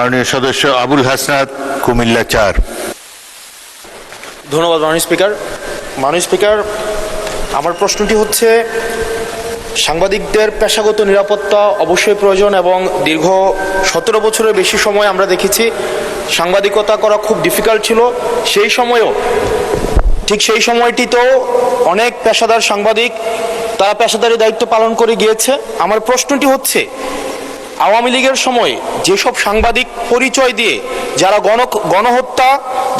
মাননীয় সদস্য আবুল হাসনাত, কুমিল্লা 4। ধন্যবাদ মাননীয় স্পিকার। মাননীয় স্পিকার, আমার প্রশ্নটি হচ্ছে, সাংবাদিকদের পেশাগত নিরাপত্তা অবশ্যই প্রয়োজন এবং দীর্ঘ 17 বছরের বেশি সময় আমরা দেখেছি সাংবাদিকতা করা খুব ডিফিকাল্ট ছিল। সেই সময়েও ঠিক সেই সময়টিতেও অনেক পেশাদার সাংবাদিক তারা পেশাদারি দায়িত্ব পালন করে গিয়েছে। আমার প্রশ্নটি হচ্ছে, আওয়ামী লীগের সময় যেসব সাংবাদিক পরিচয় দিয়ে যারা গণহত্যা,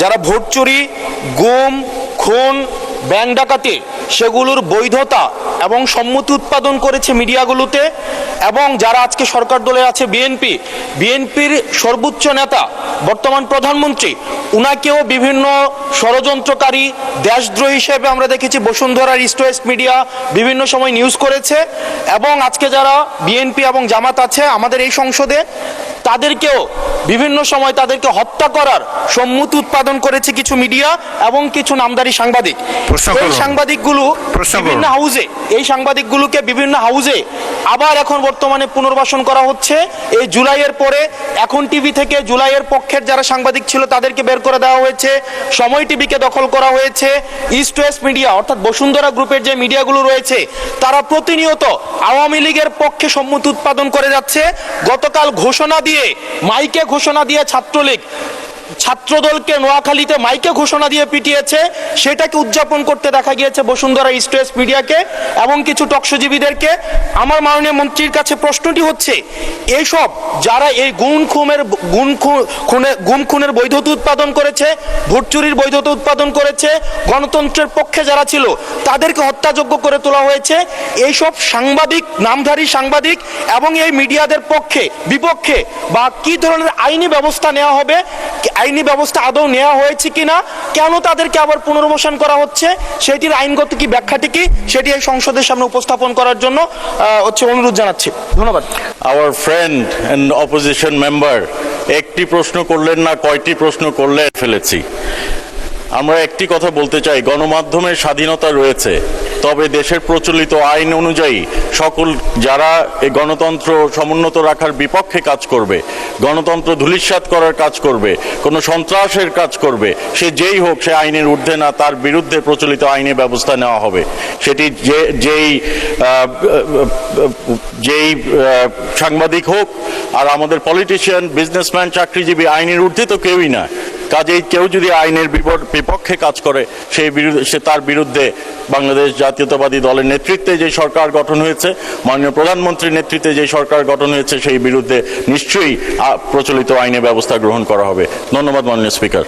যারা ভোট চুরি, গুম, খুন, ব্যাংক ডাকাতি, সেগুলোর বৈধতা এবং সম্মতি উৎপাদন করেছে মিডিয়াগুলোতে, এবং যারা আজকে সরকার দলে আছে বিএনপির সর্বোচ্চ নেতা বর্তমান প্রধানমন্ত্রী, উনাকেও বিভিন্ন ষড়যন্ত্রকারী, দেশদ্রোহী হিসেবে আমরা দেখেছি বসুন্ধরার ইস্ট ওয়েস্ট মিডিয়া বিভিন্ন সময় নিউজ করেছে। এবং আজকে যারা বিএনপি এবং জামাত আছে আমাদের এই সংসদে, তাদেরকেও বিভিন্ন সময় তাদেরকে হত্যা করার সম্মতি উৎপাদন করেছে কিছু মিডিয়া এবং কিছু নামদারি সাংবাদিক। এই সাংবাদিকগুলোকে বিভিন্ন হাউজে আবার এখন বর্তমানে পুনর্বাসন করা হচ্ছে। এই জুলাইয়ের পরে এখন টিভি থেকে জুলাইয়ের পক্ষের যারা সাংবাদিক ছিল তাদেরকে বের করে দেওয়া হয়েছে, সময় টিভিকে দখল করা হয়েছে। ইস্ট ওয়েস্ট মিডিয়া অর্থাৎ বসুন্ধরা গ্রুপের যে মিডিয়াগুলো রয়েছে তারা প্রতিনিয়ত আওয়ামী লীগের পক্ষে সম্মতি উৎপাদন করে যাচ্ছে। গতকাল মাইকে ঘোষণা দিয়ে ছাত্রদলকে নোয়াখালীতে মাইকে ঘোষণা দিয়ে পিটিয়েছে, সেটাকে উদযাপন করতে দেখা গিয়েছে বসুন্ধরা ইস্ট ওয়েস্ট মিডিয়াকে এবং কিছু টকশোজীবীদেরকে। আমার মাননীয় মন্ত্রীর কাছে প্রশ্নটি হচ্ছে, এইসব যারা এই গুম খুনের বৈধতা উৎপাদন করেছে, ভোট চুরির বৈধতা উৎপাদন করেছে, গণতন্ত্রের পক্ষে যারা ছিল তাদেরকে হত্যাযোগ্য করে তোলা হয়েছে, এইসব সাংবাদিক, নামধারী সাংবাদিক এবং এই মিডিয়াদের বিপক্ষে বা কি ধরনের আইনি ব্যবস্থা নেওয়া হবে, আইনি ব্যবস্থা আদৌ নেওয়া হয়েছে কিনা, কেন তাদেরকে আবার পুনর্বাসন করা হচ্ছে, সেটির আইনগত কি ব্যাখ্যাটি কি, সেটি এই সংসদের সামনে উপস্থাপন করার জন্য অনুরোধ জানাচ্ছি। ধন্যবাদ। Our friend and opposition member একটি প্রশ্ন করলেন না, কয়টি প্রশ্ন করলে ফেলেছি। আমরা একটি কথা বলতে চাই, গণমাধ্যমের স্বাধীনতা রয়েছে, তবে দেশের প্রচলিত আইন অনুযায়ী সকল যারা এই গণতন্ত্র সমুন্নত রাখার বিপক্ষে কাজ করবে, গণতন্ত্র ধূলিসাৎ করার কাজ করবে, কোনো সন্ত্রাসের কাজ করবে, সে যেই হোক, সে আইনের ঊর্ধ্বে না, তার বিরুদ্ধে প্রচলিত আইনে ব্যবস্থা নেওয়া হবে। সেটি যেই সাংবাদিক হোক, আর আমাদের পলিটিশিয়ান, বিজনেসম্যান, চাকরিজীবী আইনের ঊর্ধ্বে তো কেউই না। কাজেই কেউ যদি আইনের বিপক্ষে কাজ করে তার বিরুদ্ধে বাংলাদেশ জাতীয়তাবাদী দলের নেতৃত্বে যে সরকার গঠন হয়েছে, মাননীয় প্রধানমন্ত্রীর নেতৃত্বে যে সরকার গঠন হয়েছে, সেই বিরুদ্ধে নিশ্চয়ই প্রচলিত আইনে ব্যবস্থা গ্রহণ করা হবে। ধন্যবাদ মাননীয় স্পিকার।